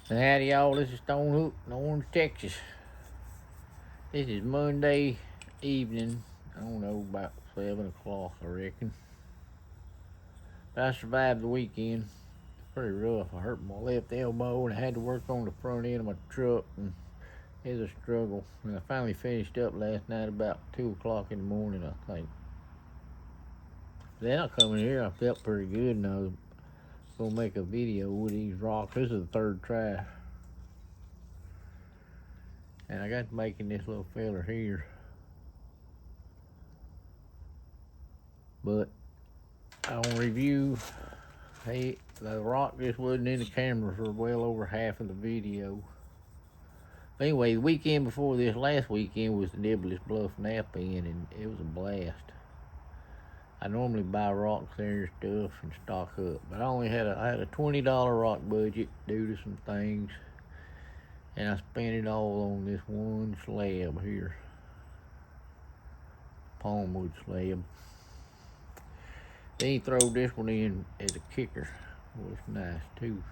Howdy y'all, this is Stone Hook in Orange, Texas. This is Monday evening, I don't know, about 7 o'clock I reckon. But I survived the weekend. It's pretty rough. I hurt my left elbow and I had to work on the front end of my truck, and it was a struggle. And I finally finished up last night about 2 o'clock in the morning, I think. Then I come in here, I felt pretty good, and I was gonna make a video with these rocks. This is the third try. And I got to making this little fella here. But on review, hey, the rock just wasn't in the camera for well over half of the video. Anyway, the weekend before this, last weekend, was the Nibless Bluff Nap-In, and it was a blast. I normally buy rocks there and stuff and stock up, but I had a $20 rock budget due to some things. And I spent it all on this one slab here. Palmwood slab. Then he throwed this one in as a kicker. Well, it's nice too.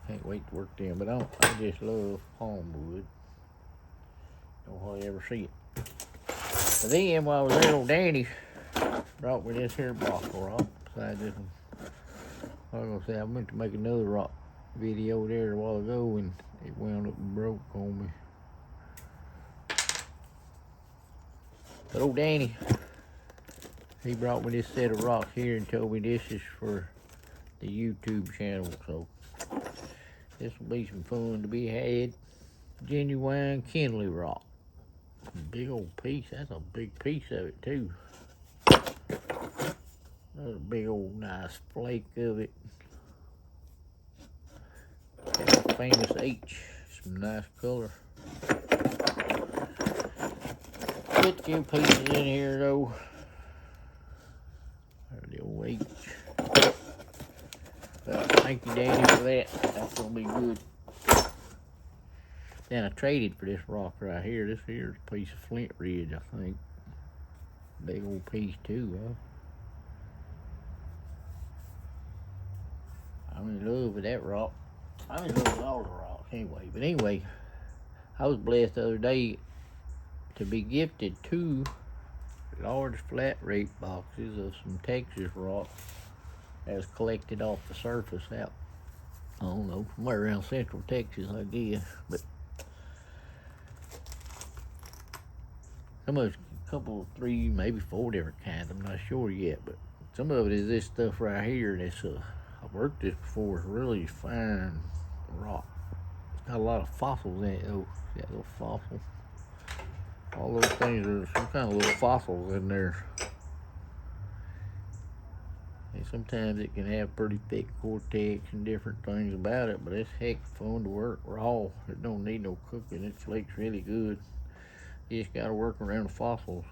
Can't wait to work them, but I just love palmwood. Don't hardly ever see it. But then while I was there, old Danny brought me this here block of rock beside this one. I was gonna say I meant to make another rock video there a while ago, and it wound up and broke on me. But old Danny, he brought me this set of rocks here and told me this is for the YouTube channel, so this will be some fun to be had. Genuine Kinley rock. Big old piece. That's a big piece of it too. That's a big old nice flake of it. Got a famous H. Some nice color. Put a few pieces in here though. There's the old H. Thank you, Daddy, for that. That's gonna be good. Then I traded for this rock right here. This here's a piece of Flint Ridge, I think. Big old piece too, huh? I'm in love with that rock. I'm in love with all the rocks anyway. But anyway, I was blessed the other day to be gifted 2 large flat rate boxes of some Texas rock that was collected off the surface out, I don't know, somewhere around central Texas, I guess. But some of it's a couple, 3, maybe 4 different kinds. I'm not sure yet, but some of it is this stuff right here. And it's I've worked this before. It's really fine rock. It's got a lot of fossils in it though. Got a little fossil. All those things are some kind of little fossils in there. And sometimes it can have pretty thick cortex and different things about it, but it's heck fun to work raw. It don't need no cooking. It flakes really good. You just gotta work around the fossils.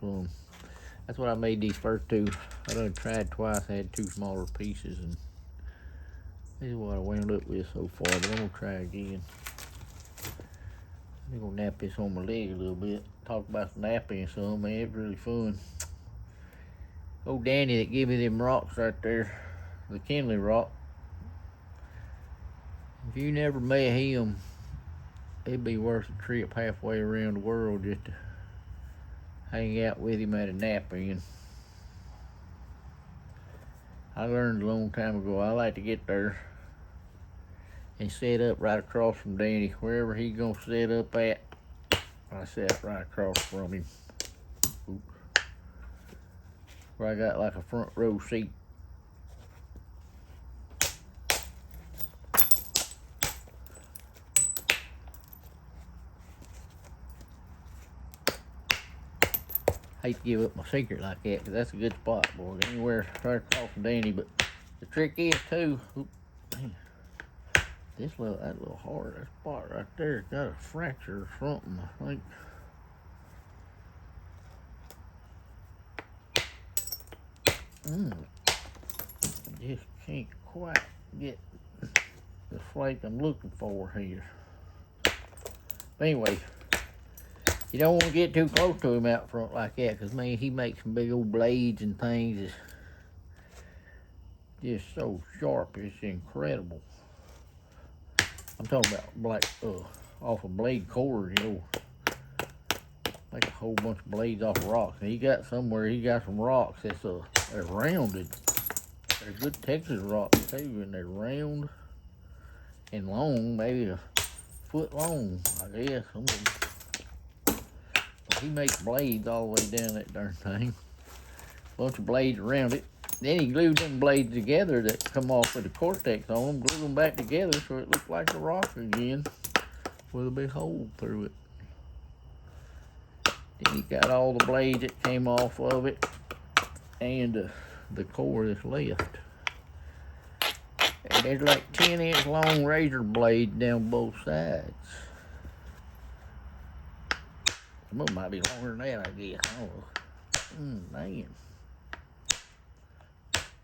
That's what I made these first 2. I done tried twice. I had 2 smaller pieces, and this is what I wound up with so far, but I'm gonna try again. I'm gonna nap this on my leg a little bit. Talk about napping some, man. It's really fun. Old Danny that gave me them rocks right there, the Kinley rock. If you never met him, it'd be worth a trip halfway around the world just to hang out with him at a nap-in. I learned a long time ago, I like to get there and set up right across from Danny. Wherever he's gonna set up at, I sat right across from him. Oops. Where I got like a front row seat. Hate to give up my secret like that, because that's a good spot, boy. Anywhere right across from Danny, but the trick is too, that little hard, that spot right there got a fracture or something, I think. Just can't quite get the flake I'm looking for here. But anyway, you don't want to get too close to him out front like that, because man, he makes some big old blades and things. just so sharp, it's incredible. I'm talking about off a blade cord, like a whole bunch of blades off of rocks. And he got some rocks they're rounded. They're good Texas rocks too, and they're round and long, maybe a foot long, I guess. He makes blades all the way down that darn thing. Bunch of blades around it. Then he glued them blades together that come off with the cortex on them, glued them back together so it looked like a rock again with a big hole through it. Then he got all the blades that came off of it and the core that's left. And there's like 10-inch long razor blades down both sides. Some of them might be longer than that, I guess. I don't know. Man.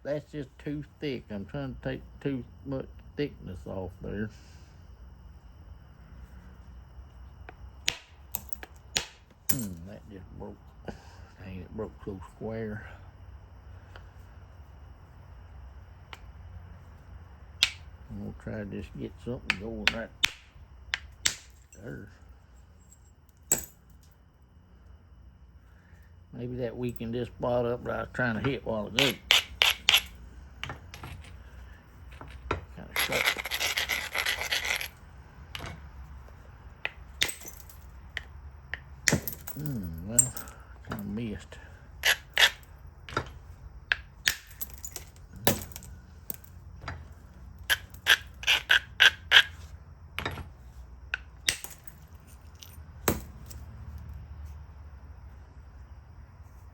That's just too thick. I'm trying to take too much thickness off there. That just broke. Dang, it broke so square. I'm gonna try to just get something going right there. Maybe that weakened this spot up that I was trying to hit a while ago. Kind of sharp. Well, kind of missed.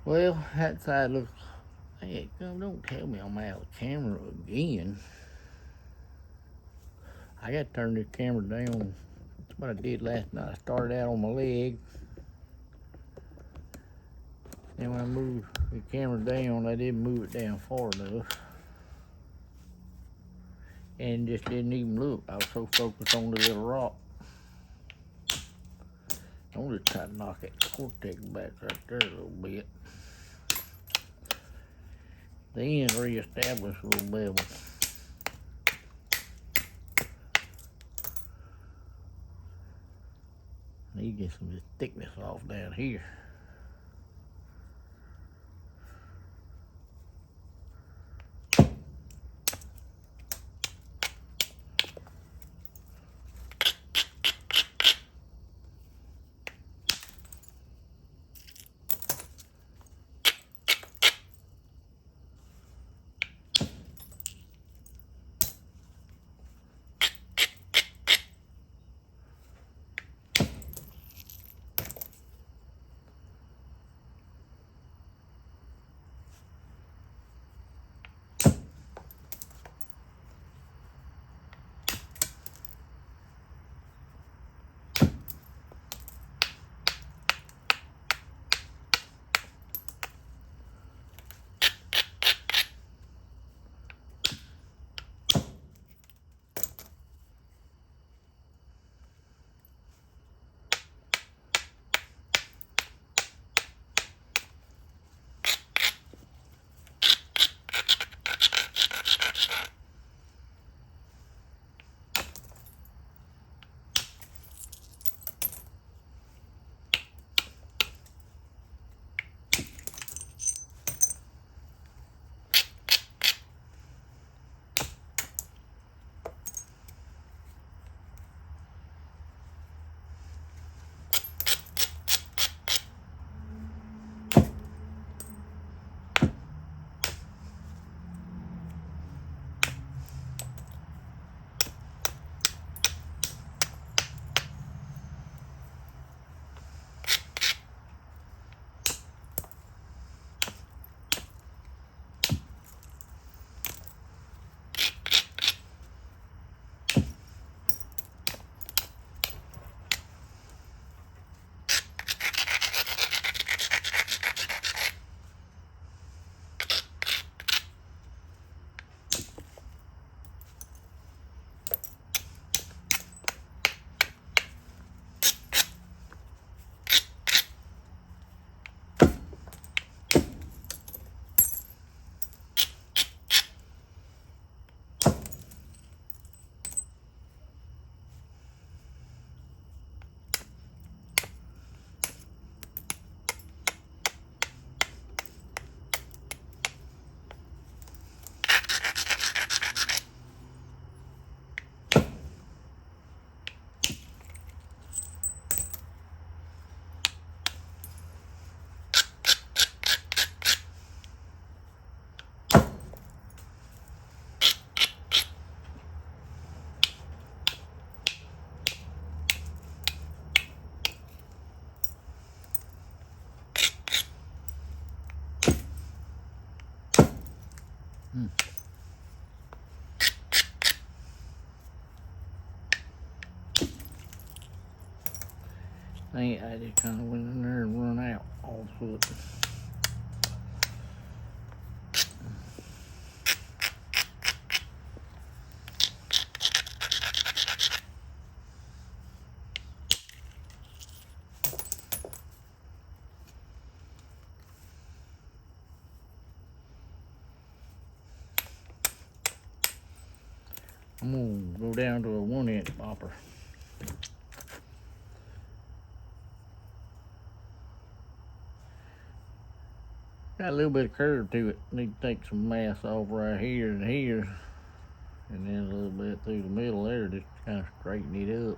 Well, that side looks, hey, don't tell me I'm out of camera again. I got to turn this camera down. That's what I did last night. I started out on my leg. And when I moved the camera down, I didn't move it down far enough. And just didn't even look. I was so focused on the little rock. I'm just trying to knock that cortex back right there a little bit. Then reestablish a little bevel. Need to get some of this thickness off down here. I just kind of went in there and run out all foot. I'm gonna go down to a 1-inch bopper. Got a little bit of curve to it. Need to take some mass off right here and here, and then a little bit through the middle there, just kind of straighten it up.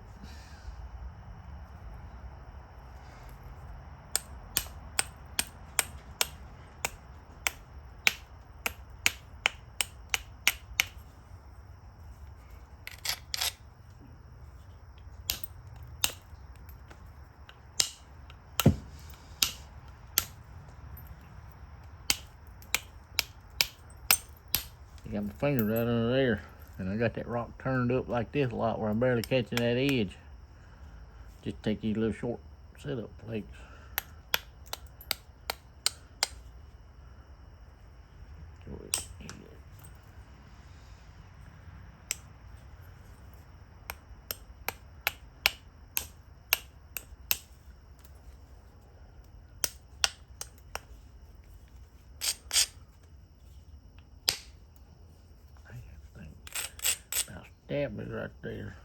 I got my finger right under there, and I got that rock turned up like this a lot where I'm barely catching that edge. Just take these little short setup flakes. About stab me right there.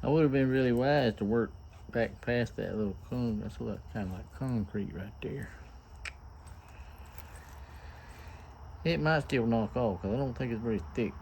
I would have been really wise to work back past that little that's what kind of like concrete right there. It might still knock off because I don't think it's very thick.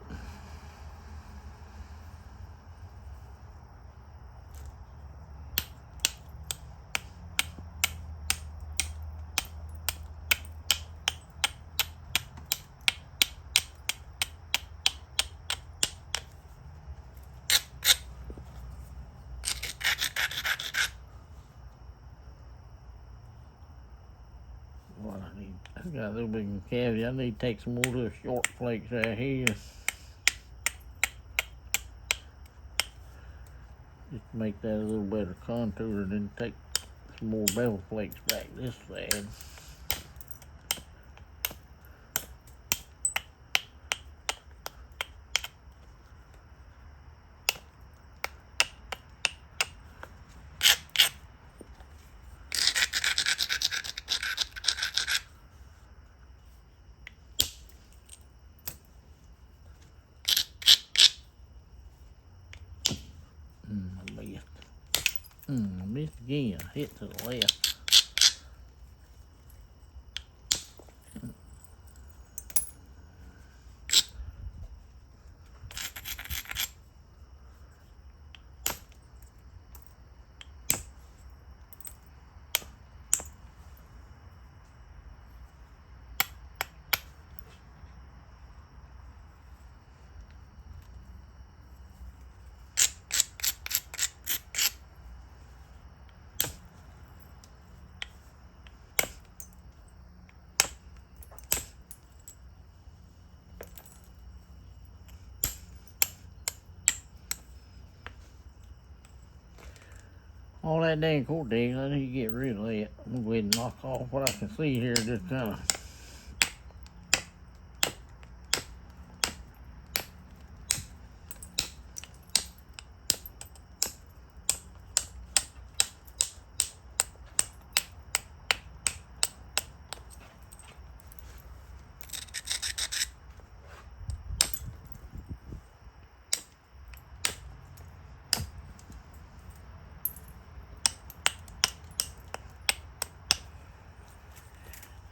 What I need, I got a little bit of cavity. I need to take some more little short flakes right here. Just to make that a little better contour, and then take some more bevel flakes back this side. I missed again. Hit to the left. All that dang cortex, I need to get rid of that. I'm gonna go ahead and knock off what I can see here this time.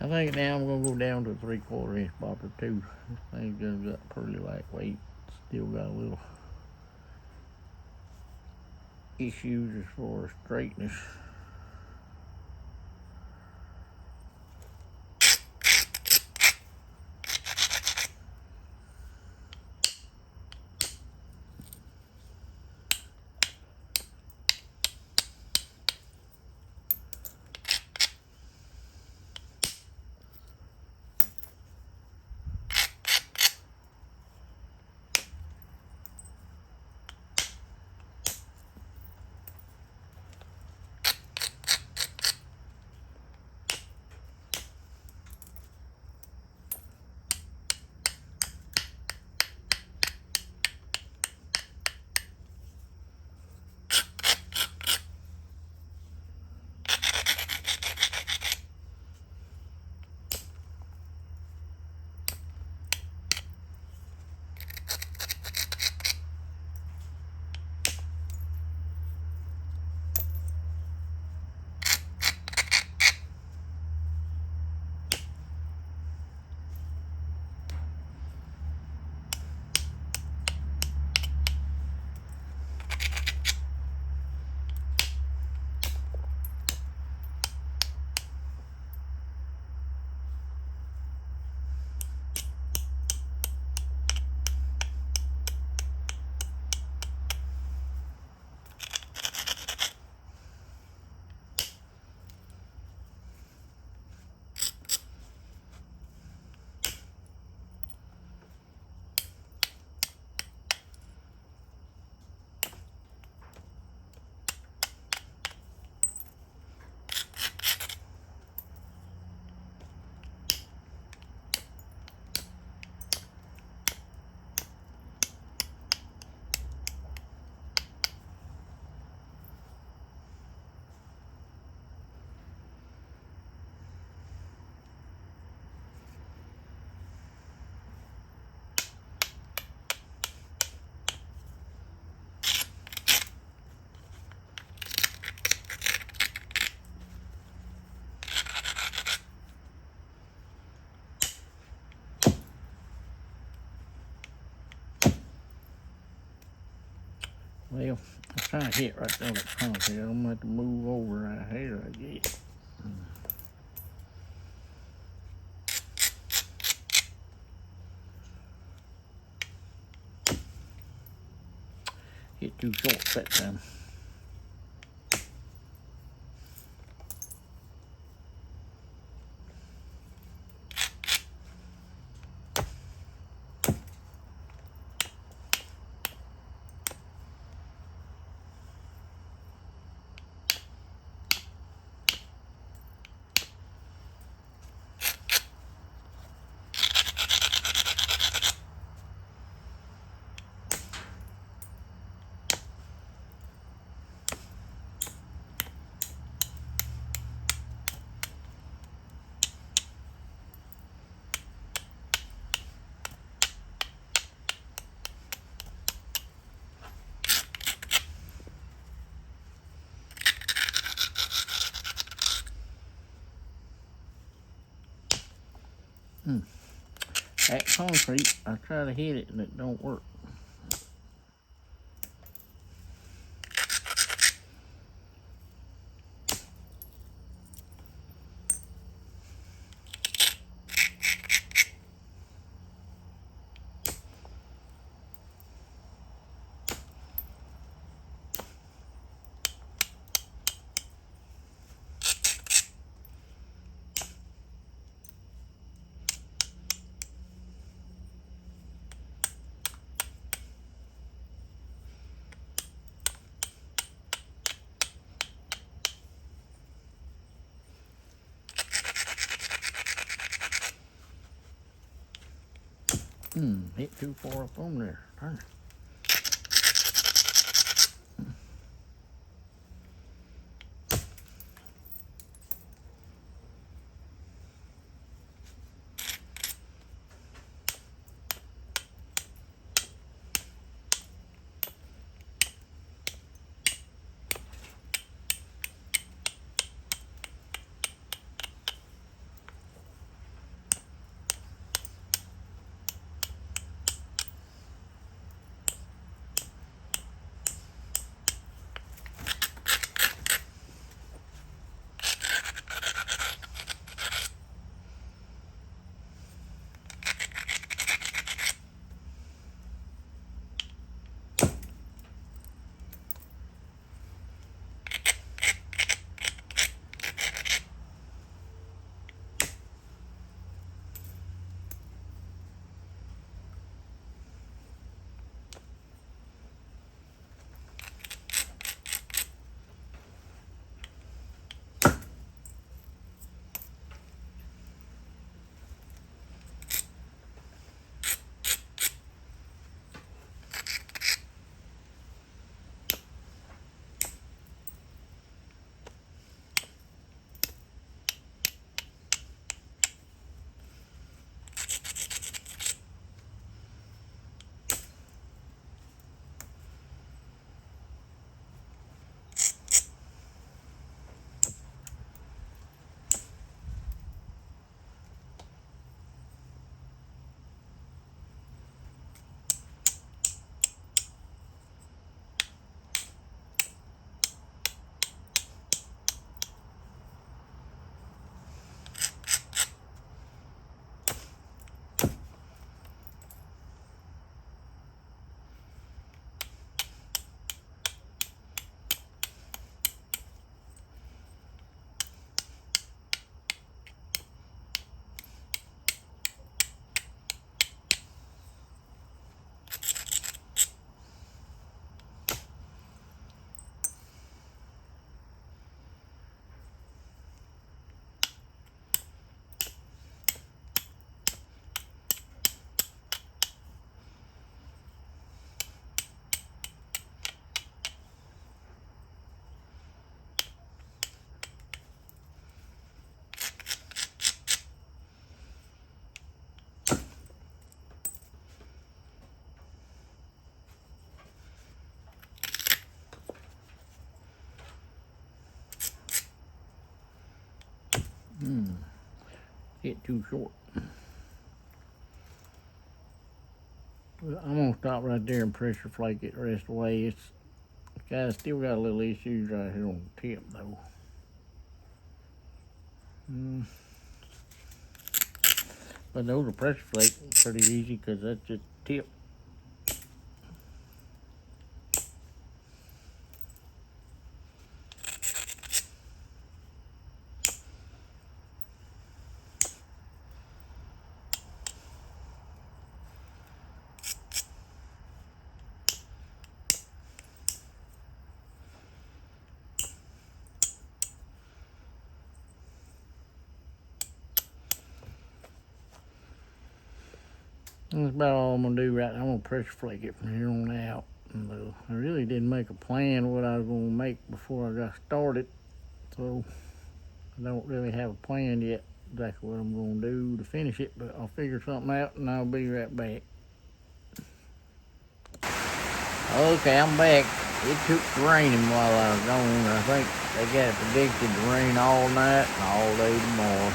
I think now I'm gonna go down to a 3/4 inch bopper too. This thing's just got pretty lightweight. Still got a little issues as far as straightness. Well, I'm trying to hit right there on the concrete. I'm gonna have to move over right here, I guess. Hit too short that time. That concrete, I try to hit it and it don't work. Hit too far up on there. Turn it. Hit too short. Well, I'm gonna stop right there and pressure flake it the rest of the way. It's guys still got a little issues right here on the tip though. But those are pressure flake pretty easy because that's just tip. That's about all I'm gonna do right now. I'm gonna pressure flake it from here on out. And, I really didn't make a plan what I was gonna make before I got started, so I don't really have a plan yet exactly what I'm gonna do to finish it, but I'll figure something out and I'll be right back. Okay, I'm back. It took raining while I was gone. I think they got it predicted to rain all night and all day tomorrow.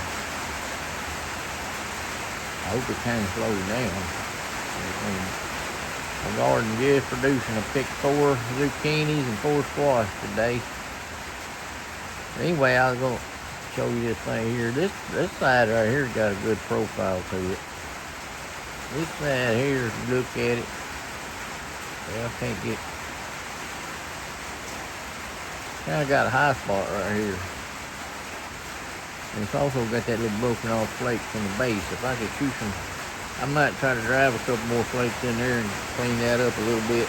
I hope it kind of slows down. My garden just producing. I picked 4 zucchinis and 4 squash today. Anyway, I was going to show you this thing here. This side right here got a good profile to it. This side here, if you look at it, well, I can't get, kind of got a high spot right here. And it's also got that little broken off flake from the base. If I could shoot some, I might try to drive a couple more flakes in there and clean that up a little bit.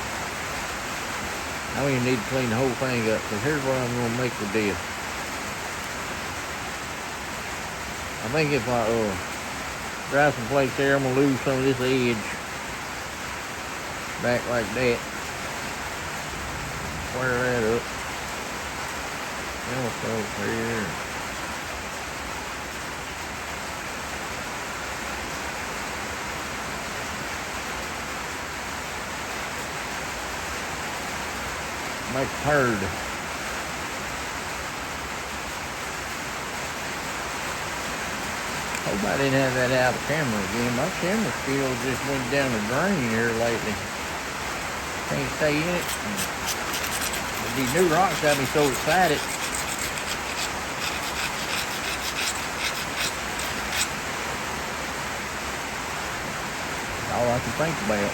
I don't even need to clean the whole thing up, because here's what I'm going to make with this. I think if I drive some flakes there, I'm going to lose some of this edge. back like that. Square that up. Also here. Make a herd. Hope I didn't have that out of camera again. My camera skill just went down the drain here lately. Can't stay in it. These new rocks got me so excited. All I can think about.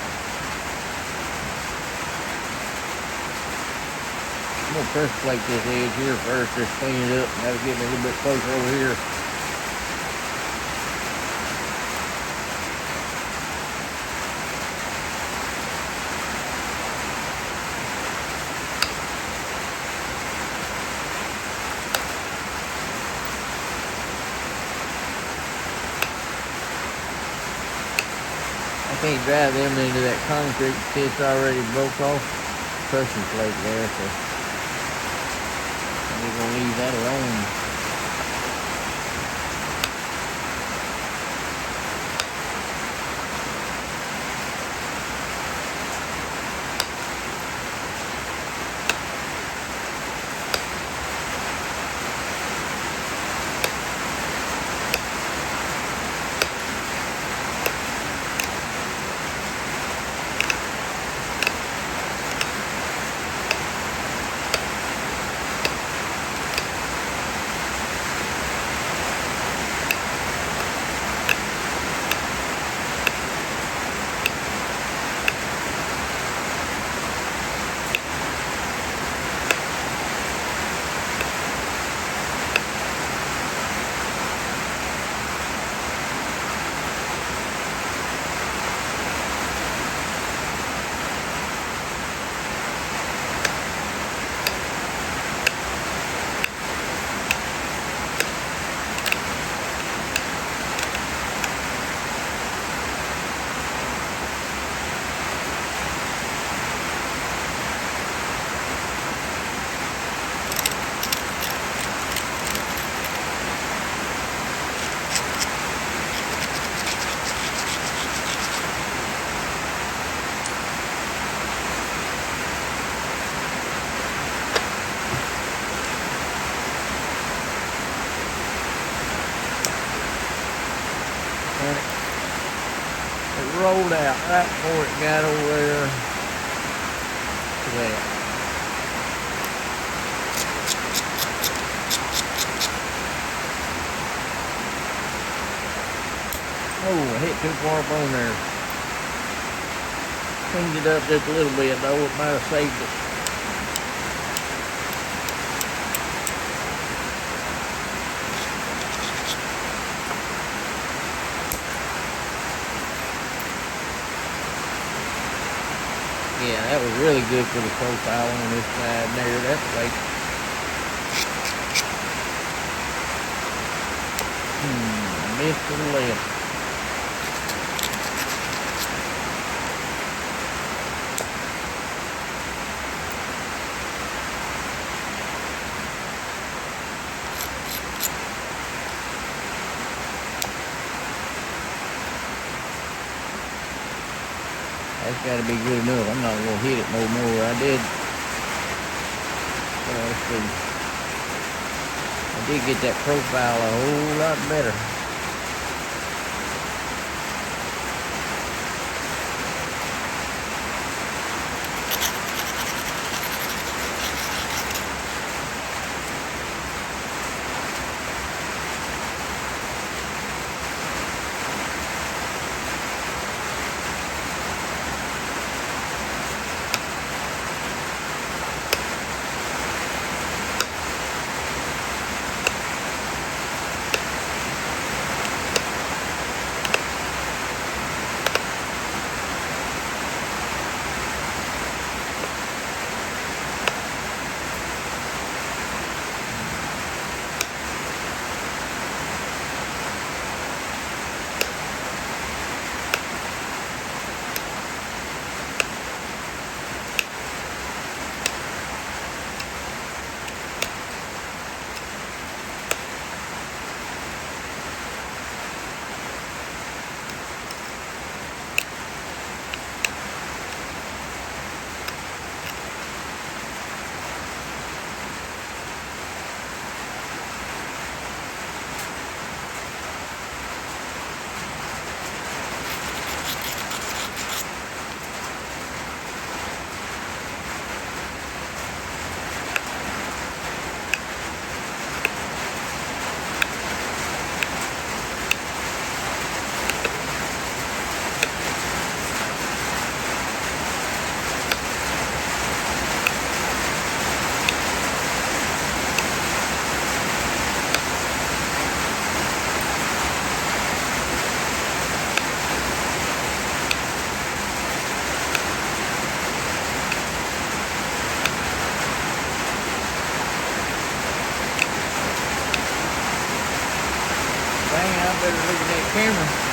I'm gonna press plate this edge here first, just clean it up. That'll get me a little bit closer over here. I can't drive them into that concrete. It's already broke off. Crushing plate there, so we're gonna leave that alone. It rolled out right before it got over there to that. Oh, I hit too far up on there. Cleaned it up just a little bit though, it might have saved it. Yeah, that was really good for the profile on this side there. That's like I missed to the left. That's got to be good enough. I'm not going to hit it no more. I did. Let's see. I did get that profile a whole lot better. better look at that camera.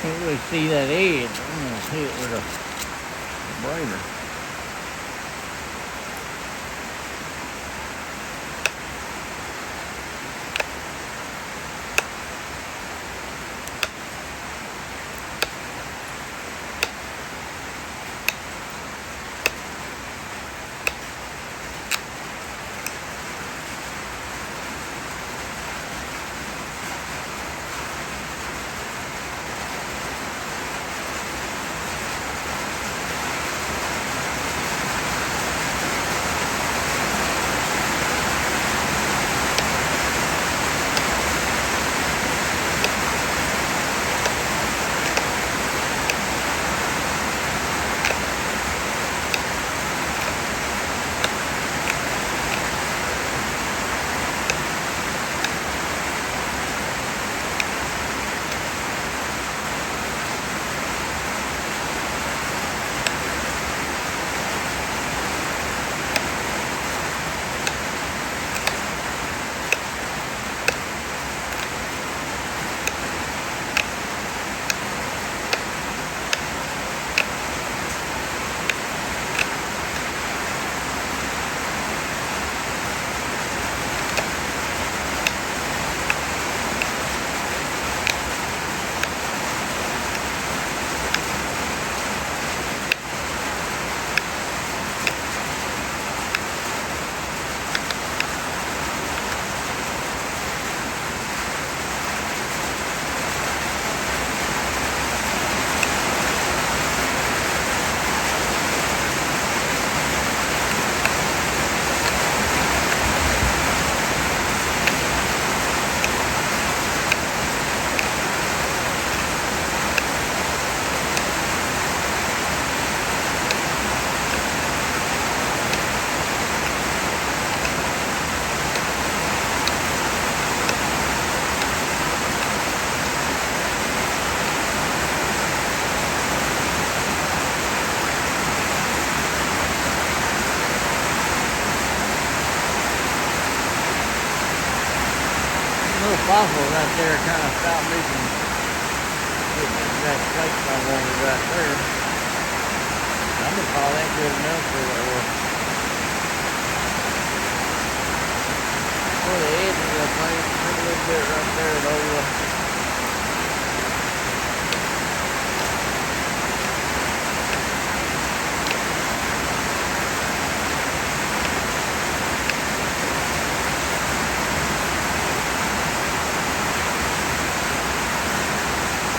Can't really see that edge. I'm gonna hit it with a brainer. little fossil right there kind of stopped me from getting into that place I wanted right there. I'm gonna call that good enough for the edges, I think. A little bit right there though.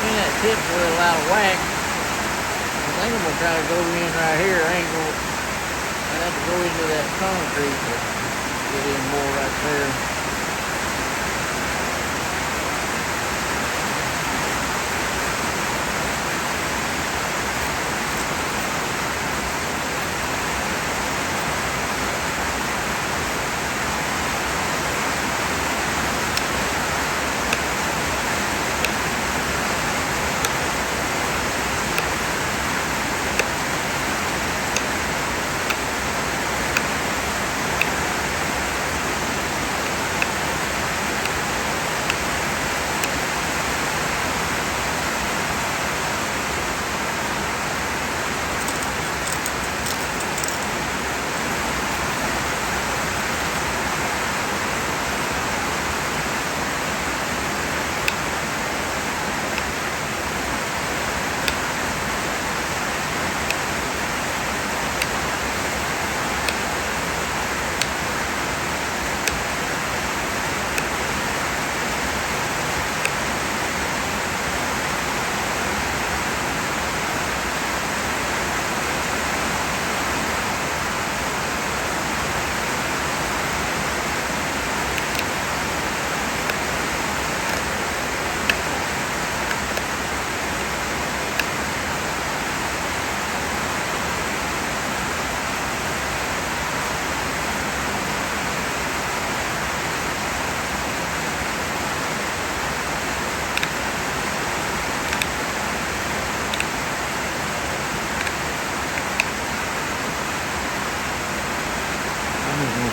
That tip's a little out of whack. I think I'm gonna try to go in right here. I'd have to go into that concrete to get in more right there.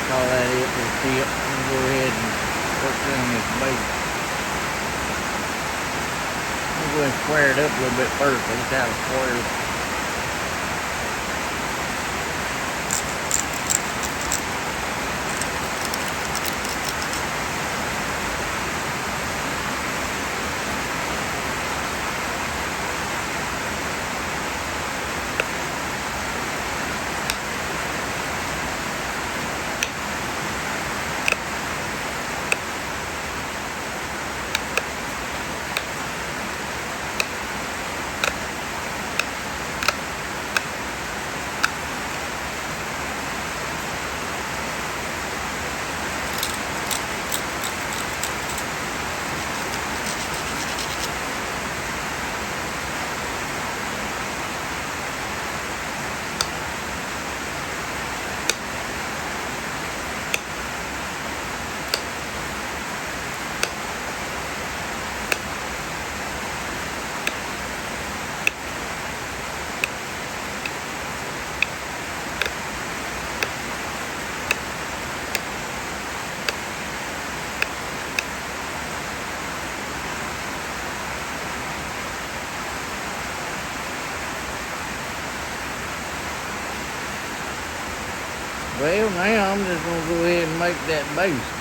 Call that it for the tip. I'm gonna go ahead and work around this base. I'm gonna go ahead and square it up a little bit first. Let's have a square. Well, now I'm just going to go ahead and make that base.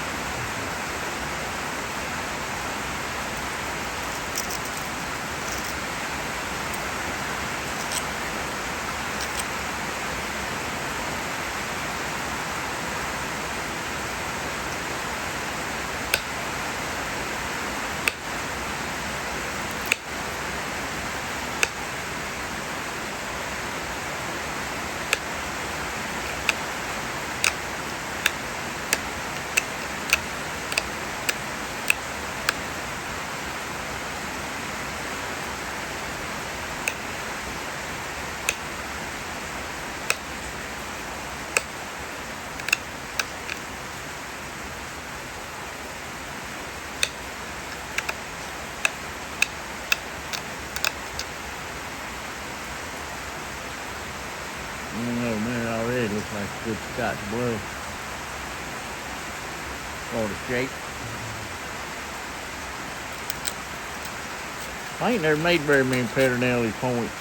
Oh man, already looks like a good Scotch bluff. Or the shape. I ain't never made very many Pedernales points.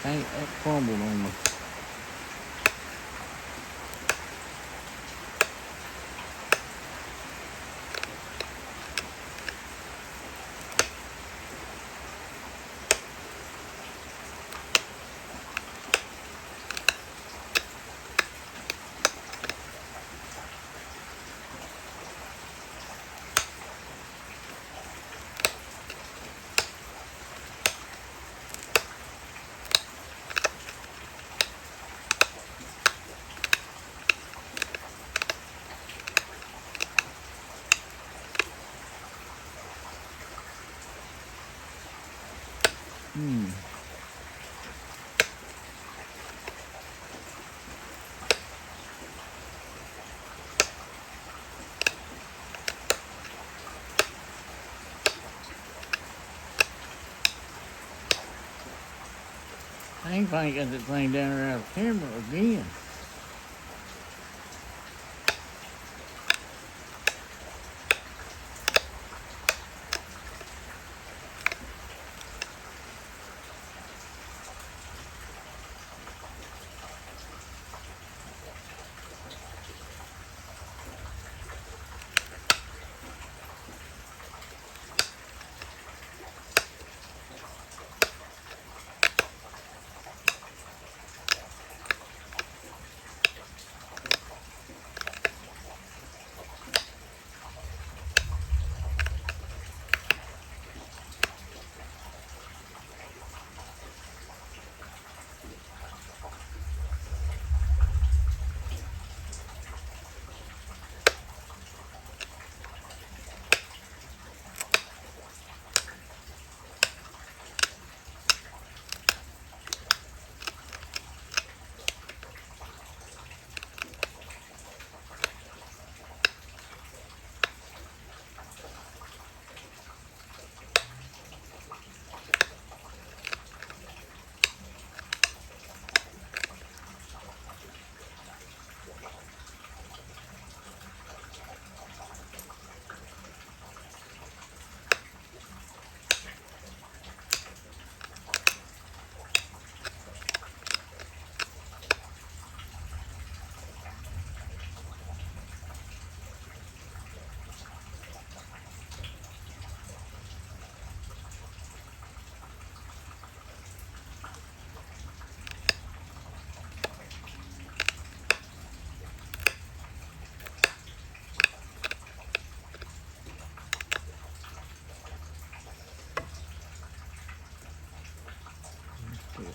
Ain't that crumbled on me. I ain't finally got that thing down there out of the camera again.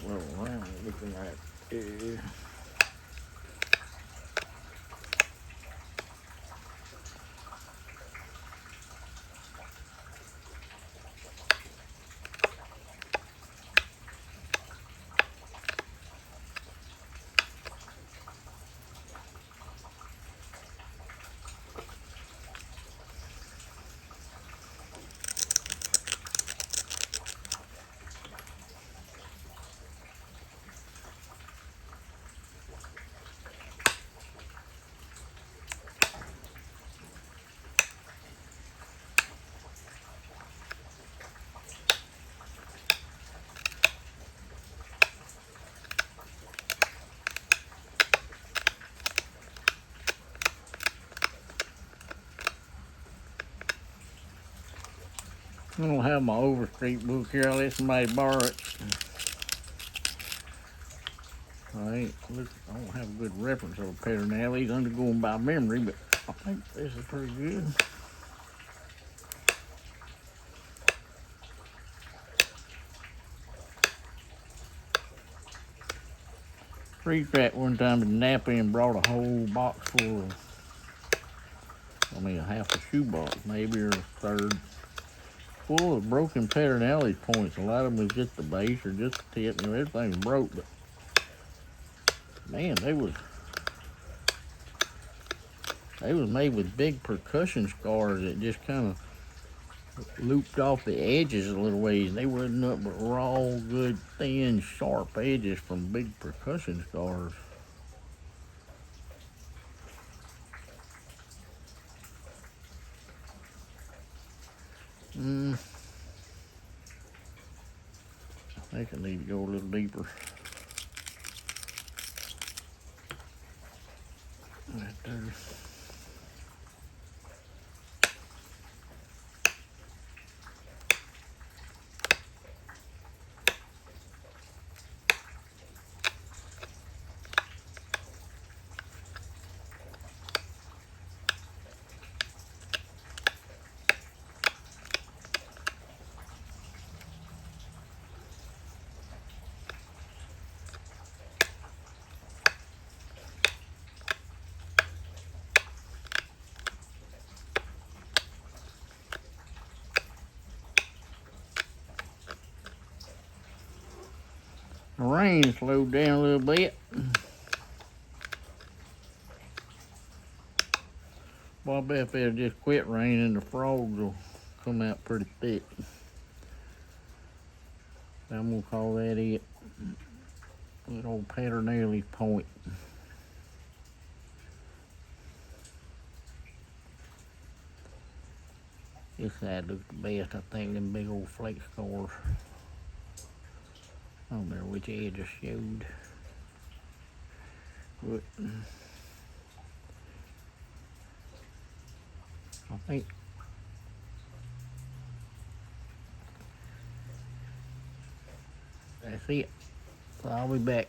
Roll around looking like I don't have my Overstreet book here. I'll let somebody borrow it. I don't have a good reference of Pedernales. I'm just going by memory, but I think this is pretty good. Tree track one time at Napa and brought a whole box full of, a half a shoebox maybe, or a third, full of broken Pedernales points. A lot of them was just the base or just the tip. Everything was broke, but man, they was made with big percussion scars that just kind of looped off the edges a little ways. They wasn't nothing but raw, good, thin, sharp edges from big percussion scars. I think I need to go a little deeper. Right there. The rain slowed down a little bit. Well, I bet if it'll just quit raining, the frogs will come out pretty thick. I'm gonna call that it. Good old Pedernales point. This side looks the best, I think, them big old flake scars. I don't know which edge I showed. But I think that's it. So I'll be back.